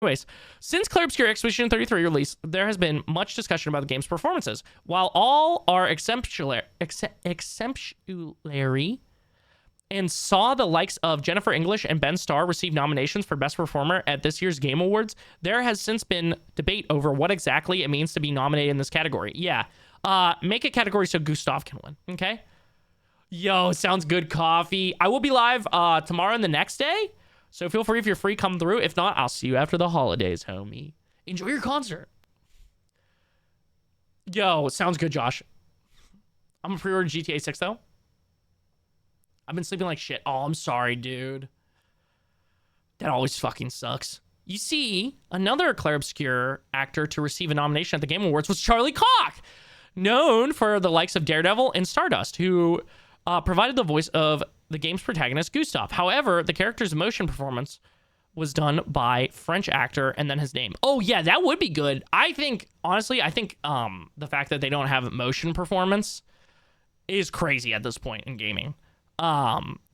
Anyways, since Clair Obscur Expedition 33 release, there has been much discussion about the game's performances. While all are exemplary and saw the likes of Jennifer English and Ben Starr receive nominations for Best Performer at this year's Game Awards, there has since been debate over what exactly it means to be nominated in this category. Yeah, make a category so Gustav can win, okay? Yo, sounds good, coffee. I will be live tomorrow and the next day, so feel free if you're free, come through. If not, I'll see you after the holidays, homie. Enjoy your concert. Yo, sounds good, Josh. I'm gonna pre-order GTA 6 though. I've been sleeping like shit. Oh, I'm sorry, dude. That always fucking sucks. You see, another Clair Obscur actor to receive a nomination at the Game Awards was Charlie Cox, known for the likes of Daredevil and Stardust, who provided the voice of the game's protagonist, Gustav. However, the character's emotion performance was done by French actor and then his name. Oh, yeah, that would be good. I think, honestly, the fact that they don't have motion performance is crazy at this point in gaming.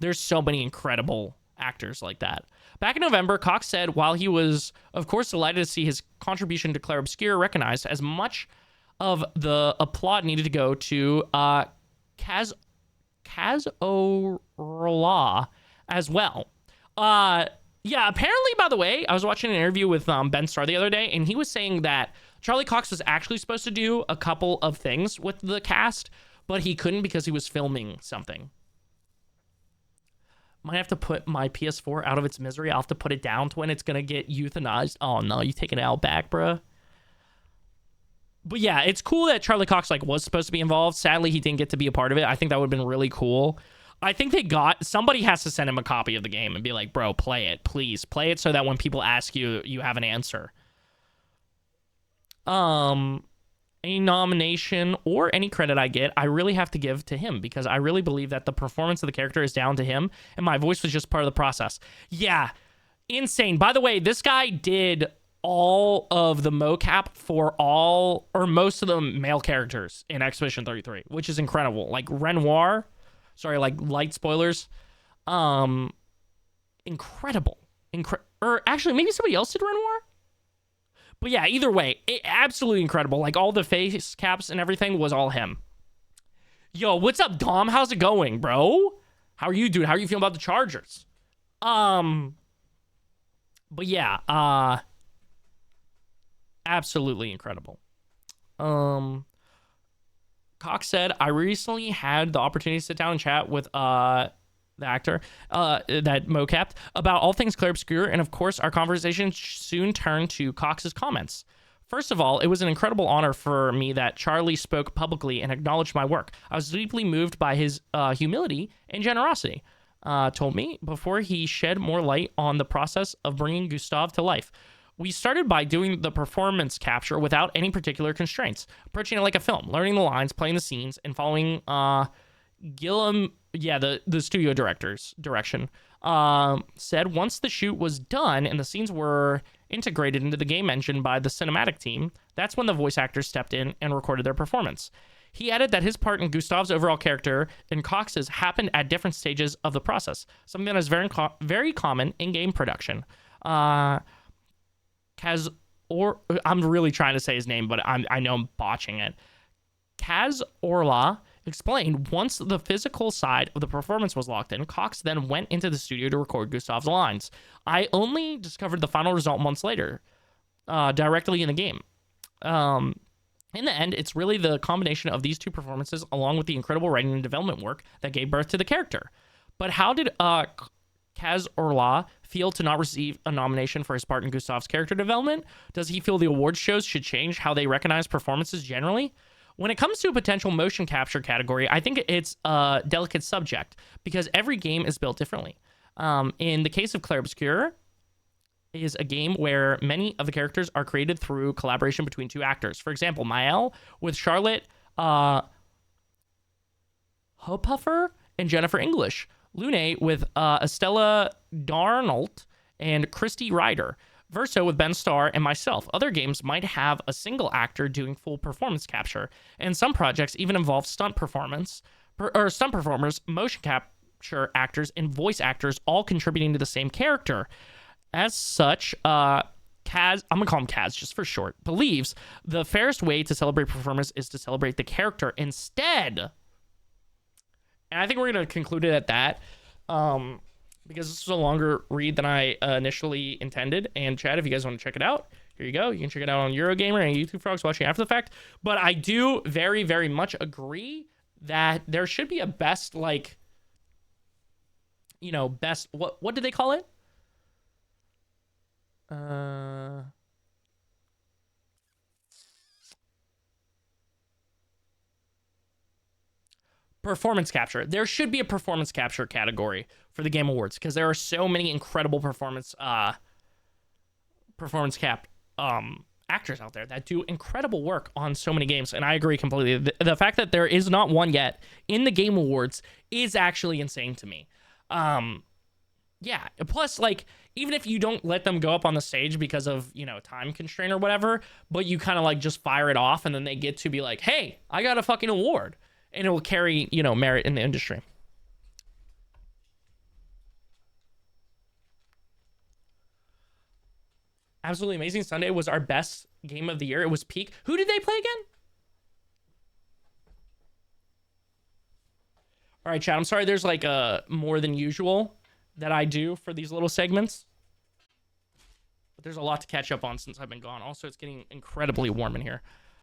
There's so many incredible actors like that. Back in November, Cox said while he was, of course, delighted to see his contribution to Clair Obscur recognized, as much of the applaud needed to go to Kaz Orla as well. Yeah, apparently, by the way, I was watching an interview with Ben Starr the other day, and he was saying that Charlie Cox was actually supposed to do a couple of things with the cast, but he couldn't because he was filming something. Might have to put my PS4 out of its misery. I'll have to put it down to when it's going to get euthanized. Oh, no, you taking it out back, bruh. But yeah, it's cool that Charlie Cox was supposed to be involved. Sadly, he didn't get to be a part of it. I think that would have been really cool. I think somebody has to send him a copy of the game and be like, bro, play it. Please, play it so that when people ask you, you have an answer. Any nomination or any credit I get, I really have to give to him because I really believe that the performance of the character is down to him and my voice was just part of the process. Yeah, insane. By the way, this guy did all of the mocap for all or most of the male characters in Expedition 33, which is incredible. Like Renoir, sorry, like light spoilers. Incredible. Or actually, maybe somebody else did Renoir? But yeah, either way, absolutely incredible. Like all the face caps and everything was all him. Yo, what's up, Dom? How's it going, bro? How are you doing? How are you feeling about the Chargers? But yeah, absolutely incredible. Cox said, I recently had the opportunity to sit down and chat with the actor that mocapped about all things Clair Obscur, and of course our conversation soon turned to Cox's comments. First of all, it was an incredible honor for me that Charlie spoke publicly and acknowledged my work. I was deeply moved by his humility and generosity, told me, before he shed more light on the process of bringing Gustav to life. We started by doing the performance capture without any particular constraints, approaching it like a film, learning the lines, playing the scenes, and following Gillum, the studio director's direction. Said once the shoot was done and the scenes were integrated into the game engine by the cinematic team, that's when the voice actors stepped in and recorded their performance. He added that his part in Gustav's overall character and Cox's happened at different stages of the process, something that is very common in game production. I'm really trying to say his name, but I know I'm botching it. Kaz Orla explained once the physical side of the performance was locked in, Cox then went into the studio to record Gustav's lines. I only discovered the final result months later, directly in the game. In the end, it's really the combination of these two performances along with the incredible writing and development work that gave birth to the character. But how did Kaz Orla feel to not receive a nomination for his part in Gustav's character development? Does he feel the awards shows should change how they recognize performances generally? When it comes to a potential motion capture category, I think it's a delicate subject because every game is built differently. In the case of Clair Obscur, is a game where many of the characters are created through collaboration between two actors. For example, Mael with Charlotte Hopuffer and Jennifer English. Lune with Estella Darnold and Christy Ryder. Verso with Ben Starr and myself. Other games might have a single actor doing full performance capture, and some projects even involve stunt performers, motion capture actors, and voice actors all contributing to the same character. As such, Kaz Kaz, I'm gonna call him Kaz just for short, believes the fairest way to celebrate performance is to celebrate the character instead. And I think we're gonna conclude it at that, because this was a longer read than I initially intended. And Chad, if you guys want to check it out, here you go. You can check it out on Eurogamer and YouTube Frogs watching after the fact. But I do very, very much agree that there should be a best, like, you know, best, what did they call it? Performance capture. There should be a performance capture category for the Game Awards because there are so many incredible performance cap actors out there that do incredible work on so many games. And I agree completely. The fact that there is not one yet in the Game Awards is actually insane to me. Yeah. Plus, like, even if you don't let them go up on the stage because of, you know, time constraint or whatever, but you kind of like just fire it off and then they get to be like, hey, I got a fucking award. And it will carry, you know, merit in the industry. Absolutely amazing. Sunday was our best game of the year. It was peak. Who did they play again? All right, chat. I'm sorry there's like more than usual that I do for these little segments. But there's a lot to catch up on since I've been gone. Also, it's getting incredibly warm in here.